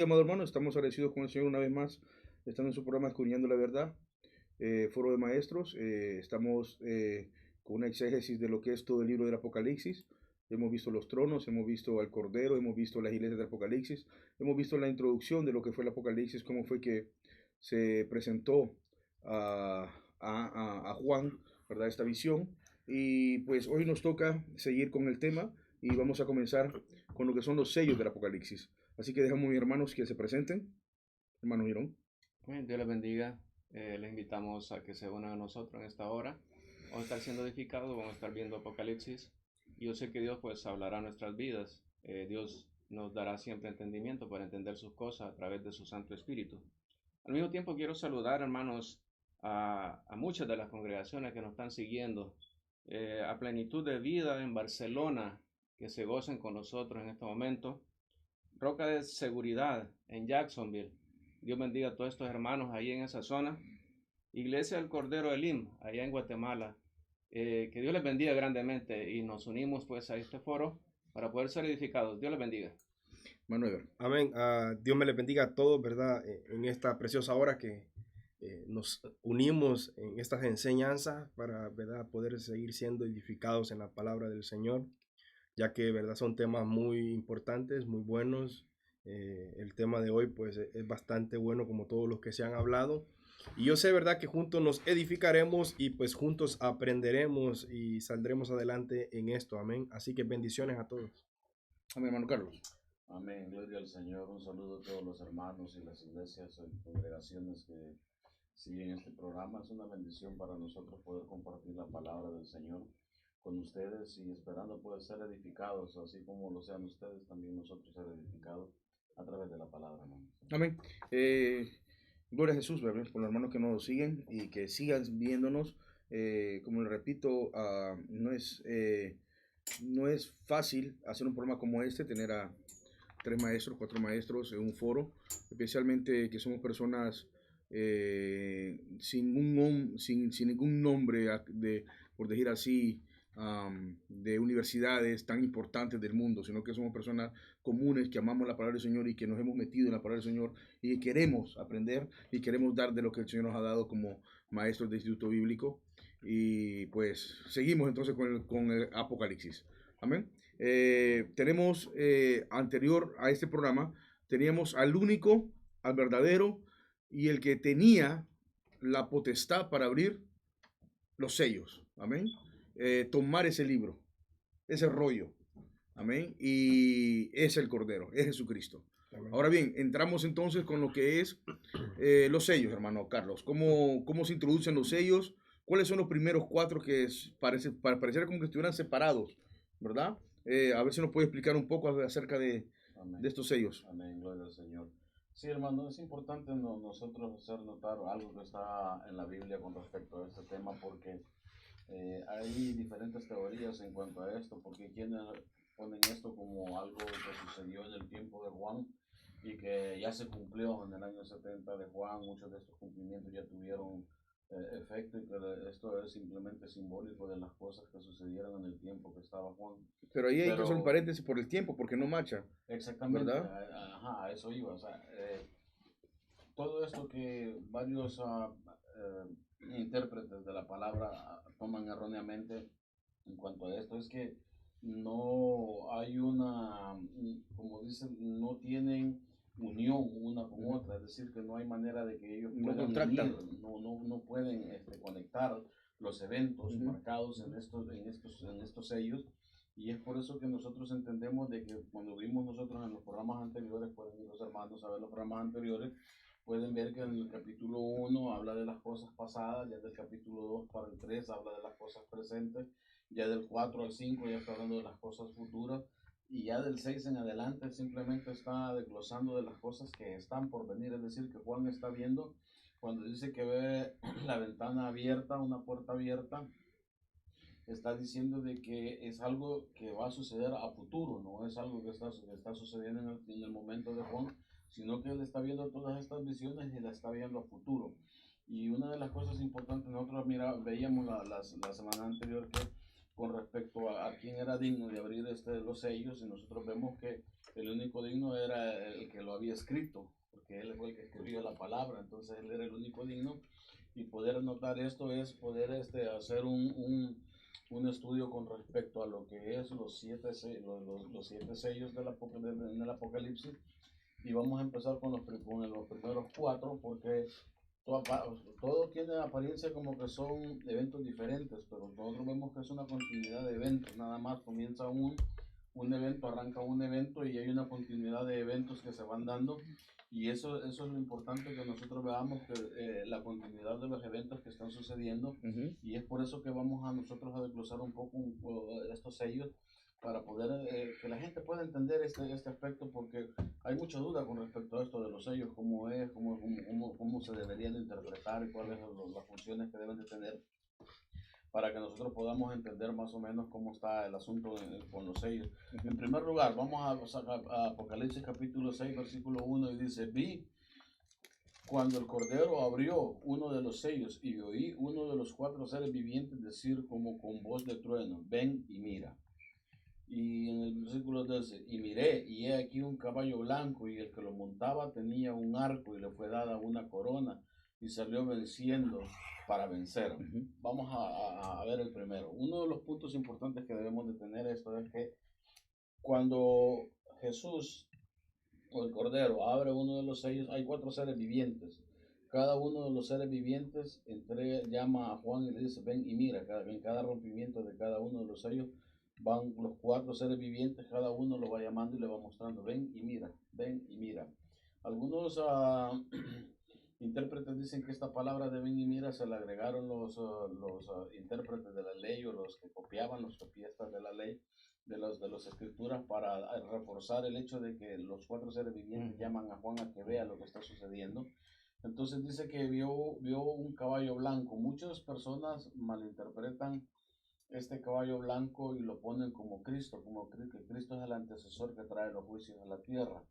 Amado hermano, estamos agradecidos con el Señor una vez más, estando en su programa Escudriñando la Verdad, Foro de Maestros. Estamos con una exégesis de lo que es todo el libro del Apocalipsis. Hemos visto los tronos, hemos visto al Cordero, hemos visto las iglesias del Apocalipsis, hemos visto la introducción de lo que fue el Apocalipsis, cómo fue que se presentó a Juan, ¿verdad? Esta visión. Y pues hoy nos toca seguir con el tema y vamos a comenzar con lo que son los sellos del Apocalipsis. Así que dejamos a mis hermanos que se presenten. Hermano Girón. Bueno, Dios les bendiga. Les invitamos a que se unan a nosotros en esta hora. Vamos a estar siendo edificados, vamos a estar viendo Apocalipsis. Y yo sé que Dios pues hablará a nuestras vidas. Dios nos dará siempre entendimiento para entender sus cosas a través de su Santo Espíritu. Al mismo tiempo quiero saludar, hermanos, a muchas de las congregaciones que nos están siguiendo. A Plenitud de Vida en Barcelona, que se gocen con nosotros en este momento. Roca de Seguridad en Jacksonville. Dios bendiga a todos estos hermanos ahí en esa zona. Iglesia del Cordero Elim, allá en Guatemala. Que Dios les bendiga grandemente y nos unimos pues a este foro para poder ser edificados. Dios les bendiga. Manuel. Amén. Dios me les bendiga a todos, ¿verdad? En esta preciosa hora que nos unimos en estas enseñanzas para, ¿verdad?, poder seguir siendo edificados en la palabra del Señor, ya que, ¿verdad?, son temas muy importantes, muy buenos. El tema de hoy, pues, es bastante bueno como todos los que se han hablado. Y yo sé, ¿verdad?, que juntos nos edificaremos y pues juntos aprenderemos y saldremos adelante en esto. Amén. Así que bendiciones a todos. Amén, hermano Carlos. Amén, gloria al Señor. Un saludo a todos los hermanos y las iglesias y congregaciones que siguen este programa. Es una bendición para nosotros poder compartir la palabra del Señor con ustedes y esperando poder ser edificados, así como lo sean ustedes, también nosotros ser edificados a través de la palabra, hermanos. Amén. Gloria a Jesús, ¿verdad? Por los hermanos que nos siguen y que sigan viéndonos. Como les repito, no es fácil hacer un programa como este, tener a 3 maestros, 4 maestros en un foro, especialmente que somos personas sin ningún nombre, por decir así, de universidades tan importantes del mundo, sino que somos personas comunes que amamos la palabra del Señor y que nos hemos metido en la palabra del Señor y que queremos aprender y queremos dar de lo que el Señor nos ha dado como maestros de instituto bíblico. Y pues seguimos entonces con el Apocalipsis. Amén. Tenemos anterior a este programa, teníamos al único, al verdadero y el que tenía la potestad para abrir los sellos. Amén. Tomar ese libro, ese rollo. Amén. Y es el Cordero, es Jesucristo. Amén. Ahora bien, entramos entonces con lo que es los sellos, hermano Carlos. ¿Cómo se introducen los sellos? ¿Cuáles son los primeros 4 que pareciera como que estuvieran separados, verdad? A ver si nos puede explicar un poco acerca de estos sellos. Amén, gloria al Señor. Sí, hermano, es importante nosotros hacer notar algo que está en la Biblia con respecto a este tema, porque hay diferentes teorías en cuanto a esto, porque quienes ponen esto como algo que sucedió en el tiempo de Juan y que ya se cumplió en el año 70 de Juan. Muchos de estos cumplimientos ya tuvieron efecto, y que esto es simplemente simbólico de las cosas que sucedieron en el tiempo que estaba Juan. Pero ahí hay que hacer un paréntesis por el tiempo, porque no marcha. Exactamente, ¿verdad? Ajá, a eso iba. O sea, todo esto que varios intérpretes de la palabra toman erróneamente en cuanto a esto es que no hay una, como dicen, no tienen unión una con otra, es decir, que no hay manera de que ellos puedan unir, no pueden conectar los eventos marcados en estos sellos. Y es por eso que nosotros entendemos de que cuando vimos nosotros en los programas anteriores, pueden ir los hermanos a ver los programas anteriores, pueden ver que en el capítulo 1 habla de las cosas pasadas, ya del capítulo 2 para el 3 habla de las cosas presentes, ya del 4 al 5 ya está hablando de las cosas futuras, y ya del 6 en adelante simplemente está desglosando de las cosas que están por venir. Es decir, que Juan está viendo, cuando dice que ve la ventana abierta, una puerta abierta, está diciendo de que es algo que va a suceder a futuro, no es algo que está sucediendo en el momento de Juan, sino que él está viendo todas estas visiones y la está viendo a futuro. Y una de las cosas importantes, nosotros veíamos la semana anterior que con respecto a quién era digno de abrir los sellos, y nosotros vemos que el único digno era el que lo había escrito, porque él fue el que escribió la palabra, entonces él era el único digno. Y poder notar esto es poder hacer un estudio con respecto a lo que es los siete sellos en el Apocalipsis. Y vamos a empezar con los primeros 4, porque todo tiene apariencia como que son eventos diferentes, pero nosotros vemos que es una continuidad de eventos. Nada más comienza un evento, arranca un evento y hay una continuidad de eventos que se van dando. Y eso es lo importante, que nosotros veamos que la continuidad de los eventos que están sucediendo. Y es por eso que vamos a nosotros a desglosar un poco estos sellos, para poder que la gente pueda entender este aspecto, porque hay mucha duda con respecto a esto de los sellos, cómo se deberían de interpretar y cuáles son las funciones que deben de tener, para que nosotros podamos entender más o menos cómo está el asunto con los sellos. En primer lugar, vamos a Apocalipsis capítulo 6, versículo 1, y dice: vi cuando el Cordero abrió uno de los sellos, y oí uno de los 4 seres vivientes decir como con voz de trueno: ven y mira. Y en el versículo 12, y miré, y he aquí un caballo blanco, y el que lo montaba tenía un arco, y le fue dada una corona, y salió venciendo para vencer. Vamos a ver el primero. Uno de los puntos importantes que debemos de tener esto es que cuando Jesús o el Cordero abre uno de los sellos, hay 4 seres vivientes. Cada uno de los seres vivientes llama a Juan y le dice: ven y mira. En cada rompimiento de cada uno de los sellos van los 4 seres vivientes, cada uno lo va llamando y le va mostrando: ven y mira, ven y mira. Algunos intérpretes dicen que esta palabra de ven y mira se le agregaron los intérpretes de la ley, o los que copiaban, los copistas de la ley, de las escrituras, para reforzar el hecho de que los 4 seres vivientes llaman a Juan a que vea lo que está sucediendo. Entonces dice que vio un caballo blanco. Muchas personas malinterpretan este caballo blanco y lo ponen como Cristo, que Cristo es el antecesor que trae los juicios a la tierra.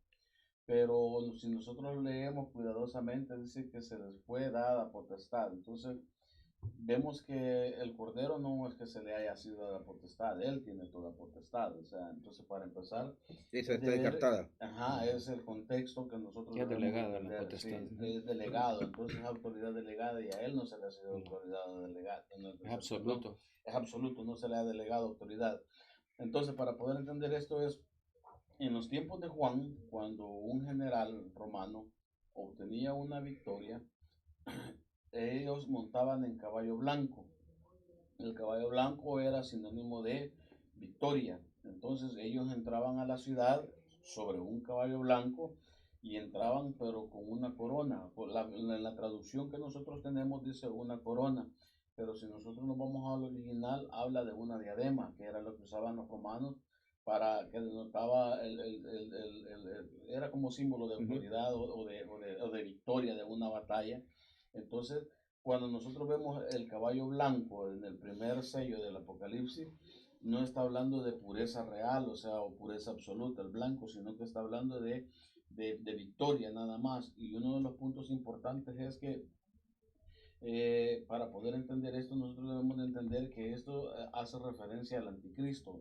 Pero si nosotros leemos cuidadosamente, dice que se les fue dada potestad. Entonces vemos que el Cordero no es que se le haya sido dada potestad, él tiene toda potestad. O sea, entonces, para empezar, Esa está descartada. es el contexto que nosotros Ya debemos delegada la entender. potestad. Sí, es delegado, entonces es autoridad delegada, y a él no se le ha sido autoridad delegada. Es absoluto. Es absoluto, no se le ha delegado autoridad. Entonces, para poder entender esto, es en los tiempos de Juan, cuando un general romano obtenía una victoria, ellos montaban en caballo blanco. El caballo blanco era sinónimo de victoria. Entonces ellos entraban a la ciudad sobre un caballo blanco, y entraban pero con una corona. En la traducción que nosotros tenemos dice una corona, pero si nosotros nos vamos al original, habla de una diadema, que era lo que usaban los romanos, para que denotaba era como símbolo de autoridad o de victoria de una batalla. Entonces, cuando nosotros vemos el caballo blanco en el primer sello del Apocalipsis, no está hablando de pureza real, o sea, o pureza absoluta, el blanco, sino que está hablando de victoria nada más. Y uno de los puntos importantes es que para poder entender esto, nosotros debemos de entender que esto hace referencia al anticristo.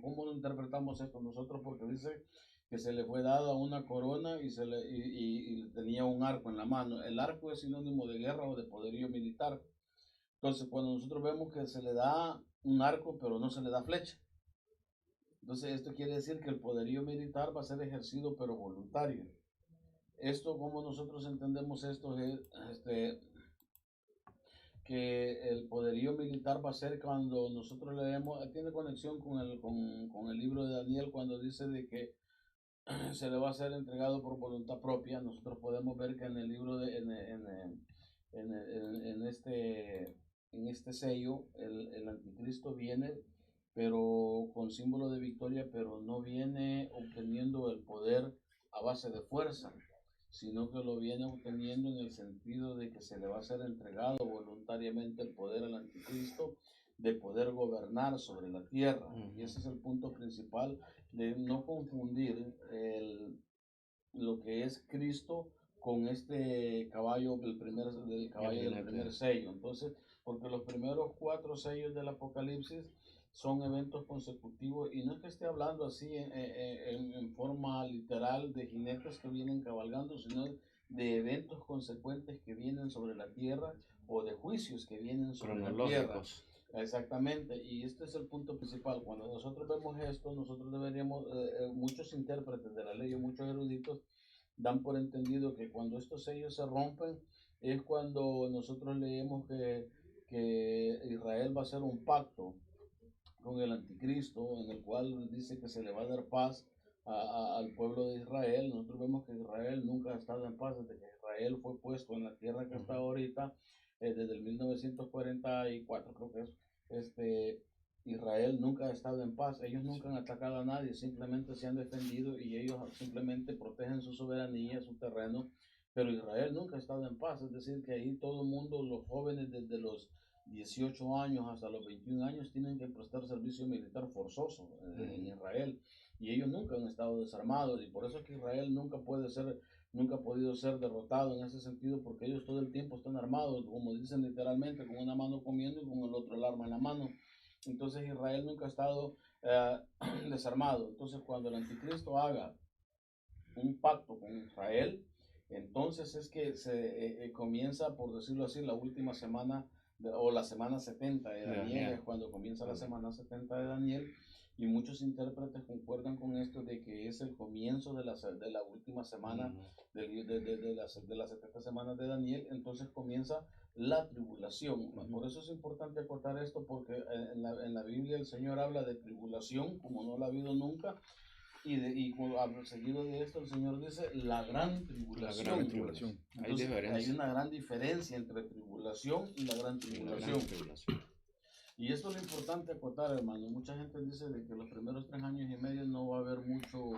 ¿Cómo lo interpretamos esto nosotros? Porque dice que se le fue dada una corona y tenía un arco en la mano. El arco es sinónimo de guerra o de poderío militar. Entonces, cuando nosotros vemos que se le da un arco, pero no se le da flecha, entonces esto quiere decir que el poderío militar va a ser ejercido, pero voluntario. Esto, como nosotros entendemos esto, es que el poderío militar va a ser cuando nosotros leemos, tiene conexión con el libro de Daniel, cuando dice de que se le va a ser entregado por voluntad propia. Nosotros podemos ver que en el libro en este sello, el anticristo viene, pero con símbolo de victoria, pero no viene obteniendo el poder a base de fuerza, sino que lo viene obteniendo en el sentido de que se le va a ser entregado voluntariamente el poder al anticristo, de poder gobernar sobre la tierra. Y ese es el punto principal, de no confundir lo que es Cristo con este caballo del primer sello. Entonces, porque los primeros 4 sellos del Apocalipsis son eventos consecutivos, y no es que esté hablando así en forma literal de jinetes que vienen cabalgando, sino de eventos consecuentes que vienen sobre la tierra o de juicios que vienen sobre la tierra. Exactamente, y este es el punto principal. Cuando nosotros vemos esto, nosotros deberíamos, muchos intérpretes de la ley, muchos eruditos, dan por entendido que cuando estos sellos se rompen, es cuando nosotros leemos que Israel va a hacer un pacto con el anticristo, en el cual dice que se le va a dar paz al pueblo de Israel. Nosotros vemos que Israel nunca ha estado en paz desde que Israel fue puesto en la tierra que está ahorita, desde el 1944 creo que es. Israel nunca ha estado en paz, ellos nunca han atacado a nadie, simplemente se han defendido y ellos simplemente protegen su soberanía, su terreno, pero Israel nunca ha estado en paz. Es decir, que ahí todo el mundo, los jóvenes desde los 18 años hasta los 21 años tienen que prestar servicio militar forzoso en Israel, y ellos nunca han estado desarmados, y por eso es que Israel nunca ha podido ser derrotado en ese sentido, porque ellos todo el tiempo están armados, como dicen literalmente, con una mano comiendo y con el otro el arma en la mano. Entonces Israel nunca ha estado desarmado. Entonces cuando el anticristo haga un pacto con Israel, entonces es que se comienza, por decirlo así, la última semana o la semana 70 de Daniel, es cuando comienza la semana 70 de Daniel, y muchos intérpretes concuerdan con esto de que es el comienzo de la última semana de las 70 semanas de Daniel. Entonces comienza la tribulación. Por eso es importante acotar esto, porque en la Biblia el Señor habla de tribulación como no la ha habido nunca, y seguido de esto el Señor dice la gran tribulación. La gran tribulación. Entonces, hay una gran diferencia entre tribulación y la gran tribulación. Y esto es lo importante acotar, hermano. Mucha gente dice de que los primeros 3 años y medio no va a haber mucho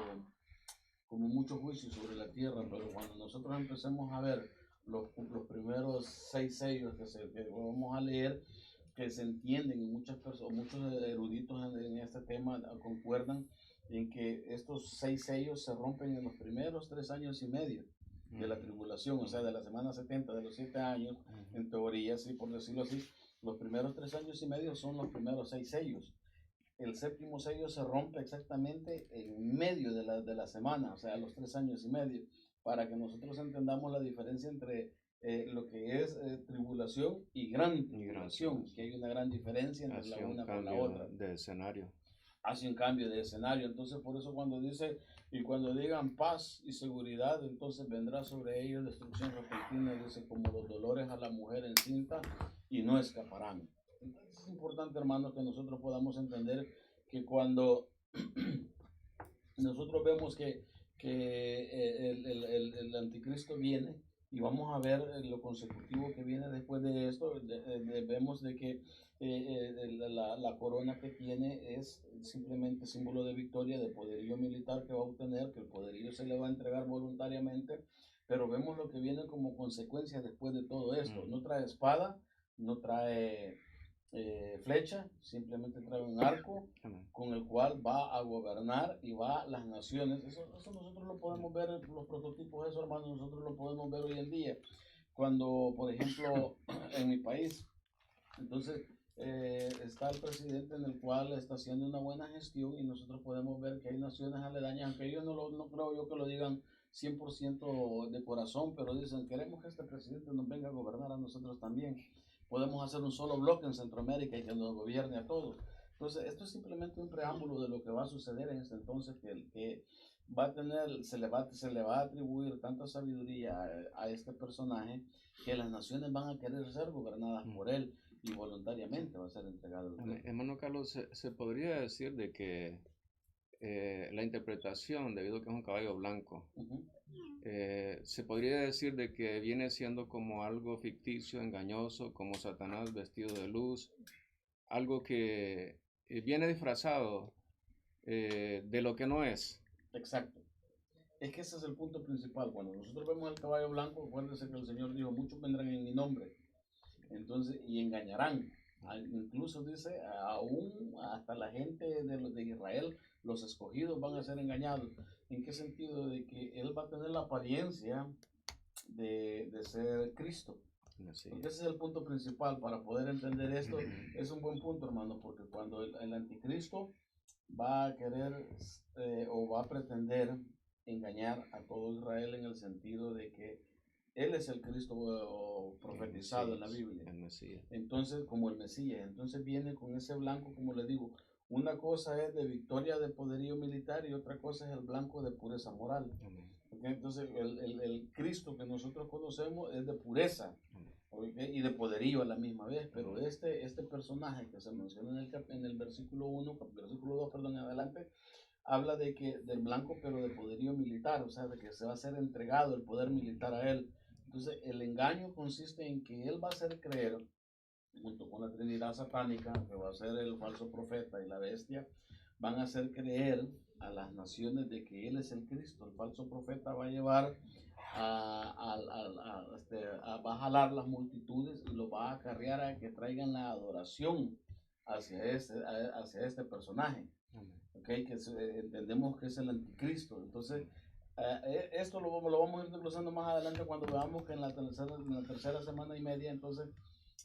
juicio sobre la tierra, pero cuando nosotros empecemos a ver los primeros 6 sellos que vamos a leer, que se entienden, y muchos eruditos en este tema concuerdan en que estos 6 sellos se rompen en los primeros 3 años y medio de la tribulación, o sea, de la semana 70, de los 7 años, en teoría, sí, por decirlo así. Los primeros 3 años y medio son los primeros 6 sellos. El séptimo sello se rompe exactamente en medio de la semana, o sea, los 3 años y medio, para que nosotros entendamos la diferencia entre lo que es tribulación y gran tribulación, que hay una gran diferencia entre la una con la otra. De escenario. Hace un cambio de escenario. Entonces, por eso cuando dice, y cuando digan paz y seguridad, entonces vendrá sobre ellos destrucción repentina, dice, como los dolores a la mujer encinta, y no escaparán. Entonces, es importante, hermanos, que nosotros podamos entender que cuando nosotros vemos que el anticristo viene, y vamos a ver lo consecutivo que viene después de esto, vemos de que la corona que tiene es simplemente símbolo de victoria, de poderío militar que va a obtener, que el poderío se le va a entregar voluntariamente, pero vemos lo que viene como consecuencia después de todo esto. No trae espada, no trae flecha, simplemente trae un arco con el cual va a gobernar y va a las naciones. Eso nosotros lo podemos ver, los prototipos de eso, hermano, nosotros lo podemos ver hoy en día. Cuando, por ejemplo, en mi país, entonces está el presidente en el cual está haciendo una buena gestión, y nosotros podemos ver que hay naciones aledañas, aunque ellos no creo yo que lo digan 100% de corazón, pero dicen, queremos que este presidente nos venga a gobernar a nosotros también. Podemos hacer un solo bloque en Centroamérica y que nos gobierne a todos. Entonces, esto es simplemente un preámbulo de lo que va a suceder en este entonces, que va a tener, se le va a atribuir tanta sabiduría a este personaje, que las naciones van a querer ser gobernadas por él, y voluntariamente va a ser entregado. Hermano Carlos, se podría decir de que la interpretación, debido a que es un caballo blanco, se podría decir de que viene siendo como algo ficticio, engañoso, como Satanás vestido de luz, algo que viene disfrazado de lo que no es. Exacto. Es que ese es el punto principal. Cuando nosotros vemos el caballo blanco, acuérdense que el Señor dijo, muchos vendrán en mi nombre, entonces, y engañarán. Incluso dice, aún hasta la gente de Israel, los escogidos van a ser engañados. ¿En qué sentido? De que él va a tener la apariencia de ser Cristo. Mesías. Porque ese es el punto principal para poder entender esto. Es un buen punto, hermano, porque cuando el anticristo va a querer o va a pretender engañar a todo Israel en el sentido de que él es el Cristo profetizado en la Biblia. El Mesías. Entonces, como el Mesías, entonces viene con ese blanco, como le digo, una cosa es de victoria de poderío militar y otra cosa es el blanco de pureza moral. ¿Okay? Entonces, el Cristo que nosotros conocemos es de pureza, ¿okay? Y de poderío a la misma vez, pero este personaje que se menciona en el versículo 1, versículo 2, perdón, en adelante, habla de que del blanco, pero de poderío militar, o sea, de que se va a ser entregado el poder militar a él. Entonces, el engaño consiste en que él va a hacer creer, junto con la Trinidad satánica, que va a ser el falso profeta y la bestia, van a hacer creer a las naciones de que él es el Cristo. El falso profeta va a llevar va a jalar las multitudes y lo va a acarrear a que traigan la adoración hacia este personaje. Okay, que entendemos que es el anticristo. Entonces, esto lo vamos a ir desglosando más adelante cuando veamos que en la tercera semana y media, entonces,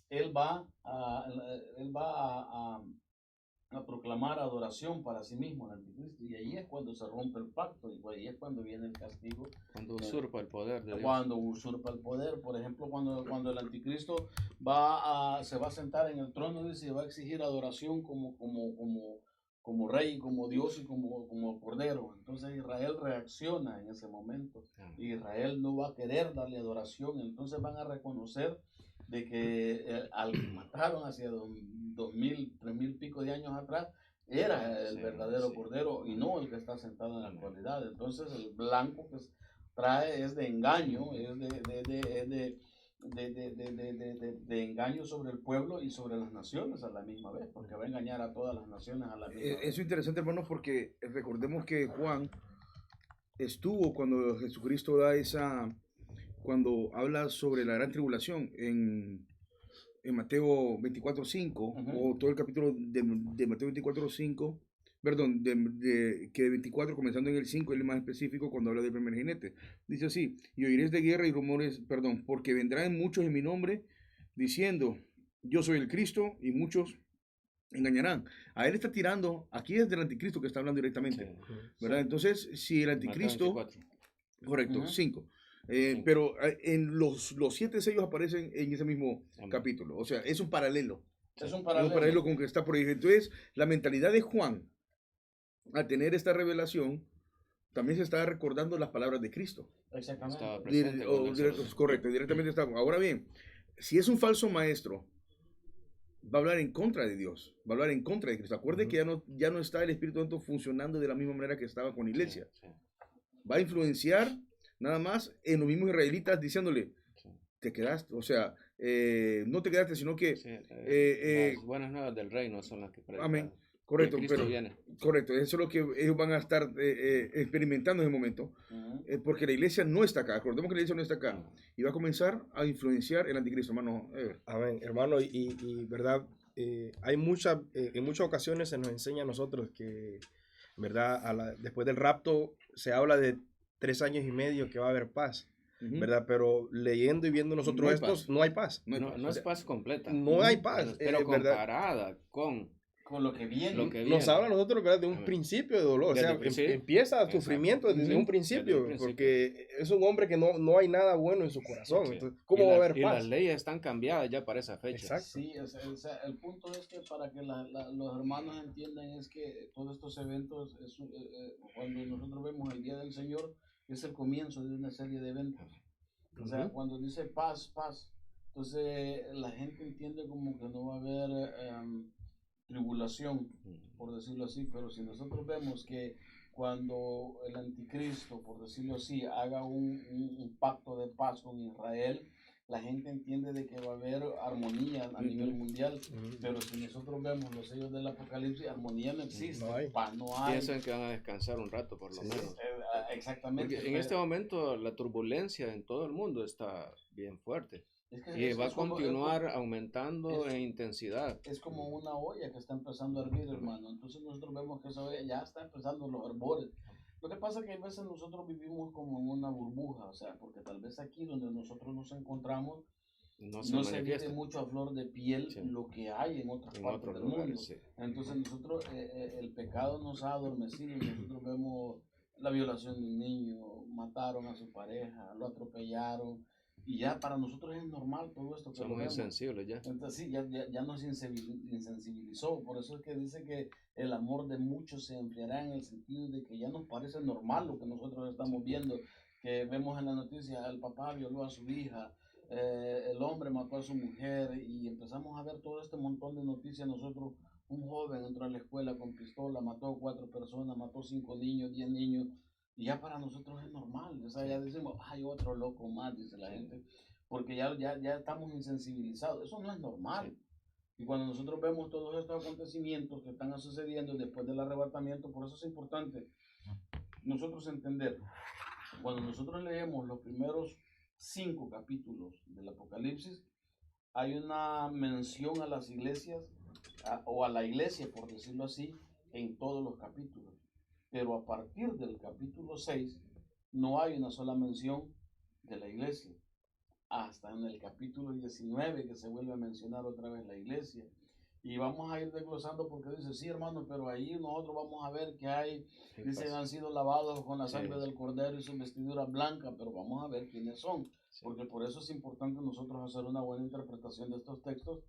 él va a proclamar adoración para sí mismo, el anticristo, y ahí es cuando se rompe el pacto, y ahí es cuando viene el castigo. Cuando usurpa el poder de Dios. Cuando usurpa el poder, por ejemplo, cuando el anticristo se va a sentar en el trono y se va a exigir adoración como rey, como Dios y como cordero. Entonces Israel reacciona en ese momento. Y Israel no va a querer darle adoración. Entonces van a reconocer de que al que mataron hacia 2000, 3000 pico de años atrás era el verdadero cordero y no el que está sentado en la actualidad. Entonces el blanco que trae es de engaño, es de engaño sobre el pueblo y sobre las naciones a la misma vez, porque va a engañar a todas las naciones a la misma vez. Eso es interesante, hermanos, porque recordemos que Juan estuvo cuando Jesucristo cuando habla sobre la gran tribulación en Mateo 24:5, o todo el capítulo de Mateo 24:5, perdón, que de 24, comenzando en el 5, él es más específico cuando habla del primer jinete. Dice así: y oiréis de guerra y rumores, perdón, porque vendrán muchos en mi nombre, diciendo, yo soy el Cristo, y muchos engañarán. A él está tirando, aquí es del anticristo que está hablando directamente, ¿verdad? Entonces, si el anticristo, correcto, 5. Pero en los 7 sellos aparecen en ese mismo capítulo. O sea, es un paralelo. Es un paralelo con que está por ahí. Entonces, la mentalidad de Juan, al tener esta revelación, también se está recordando las palabras de Cristo. Exactamente. Correcto, directamente está. Ahora bien, si es un falso maestro, va a hablar en contra de Dios, va a hablar en contra de Cristo. Acuerde que ya no está el Espíritu Santo funcionando de la misma manera que estaba con la iglesia. Va a influenciar nada más en los mismos israelitas diciéndole, te quedaste, o sea, no te quedaste, sino que... las buenas nuevas del reino son las que predican. Amén, correcto, pero correcto, eso es lo que ellos van a estar experimentando en ese momento, porque la iglesia no está acá, recordemos que la iglesia no está acá, y va a comenzar a influenciar el anticristo, hermano. Amén, hermano, y verdad, hay en muchas ocasiones se nos enseña a nosotros que, verdad, después del rapto se habla de 3 años y medio que va a haber paz, ¿verdad? Pero leyendo y viendo nosotros no hay paz. No es paz completa. No hay paz. Pero comparada con lo que viene. Nos habla a nosotros, ¿verdad? De un principio de dolor. O sea, empieza el sufrimiento desde un principio, porque es un hombre que no hay nada bueno en su corazón. Entonces, ¿cómo va a haber paz? Y las leyes están cambiadas ya para esa fecha. Exacto. Sí, o sea, el punto es que para que los hermanos entiendan es que todos estos eventos, cuando nosotros vemos el Día del Señor, es el comienzo de una serie de eventos. O sea, cuando dice paz, entonces la gente entiende como que no va a haber tribulación, por decirlo así, pero si nosotros vemos que cuando el anticristo, por decirlo así, haga un pacto de paz con Israel, la gente entiende de que va a haber armonía a nivel mundial, pero si nosotros vemos los sellos del Apocalipsis, armonía no existe, paz no hay. Piensan que van a descansar un rato por lo menos. Exactamente. Porque en este momento la turbulencia en todo el mundo está bien fuerte. Y va a continuar aumentando en intensidad. Es como una olla que está empezando a hervir, hermano. Entonces nosotros vemos que esa olla ya está empezando los hervores. Lo que pasa es que a veces nosotros vivimos como en una burbuja, o sea, porque tal vez aquí donde nosotros nos encontramos no no se manifiesta vive mucho a flor de piel Sí. lo que hay en otras en partes otros del mundo. lugares. Sí. Entonces nosotros, el pecado nos ha adormecido y nosotros vemos la violación de un niño, mataron a su pareja, lo atropellaron y ya para nosotros es normal todo esto que lo Somos vemos. insensibles ya. Entonces sí, ya nos insensibilizó, por eso es que dice que el amor de muchos se enfriará en el sentido de que ya nos parece normal lo que nosotros estamos viendo, que vemos en la noticia, el papá violó a su hija, el hombre mató a su mujer y empezamos a ver todo este montón de noticias. Nosotros, un joven entró a la escuela con pistola, mató 4 personas, mató 5 niños, 10 niños, y ya para nosotros es normal. O sea, ya decimos, hay otro loco más, dice la gente, porque ya estamos insensibilizados. Eso no es normal. Y cuando nosotros vemos todos estos acontecimientos que están sucediendo después del arrebatamiento, por eso es importante nosotros entender, cuando nosotros leemos los primeros 5 capítulos del Apocalipsis, hay una mención a las iglesias, o a la iglesia, por decirlo así, en todos los capítulos. Pero a partir del capítulo 6, no hay una sola mención de la iglesia. Hasta en el capítulo 19 que se vuelve a mencionar otra vez la iglesia. Y vamos a ir desglosando porque dice, sí hermano, pero ahí nosotros vamos a ver que hay, dice, han sido lavados con la sangre del cordero y sus vestiduras blancas, pero vamos a ver quiénes son. Porque por eso es importante nosotros hacer una buena interpretación de estos textos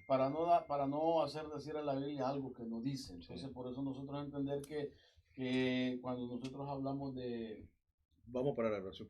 para no hacer decir a la Biblia algo que no dice. Entonces por eso nosotros entender que cuando nosotros hablamos de... Vamos para la oración.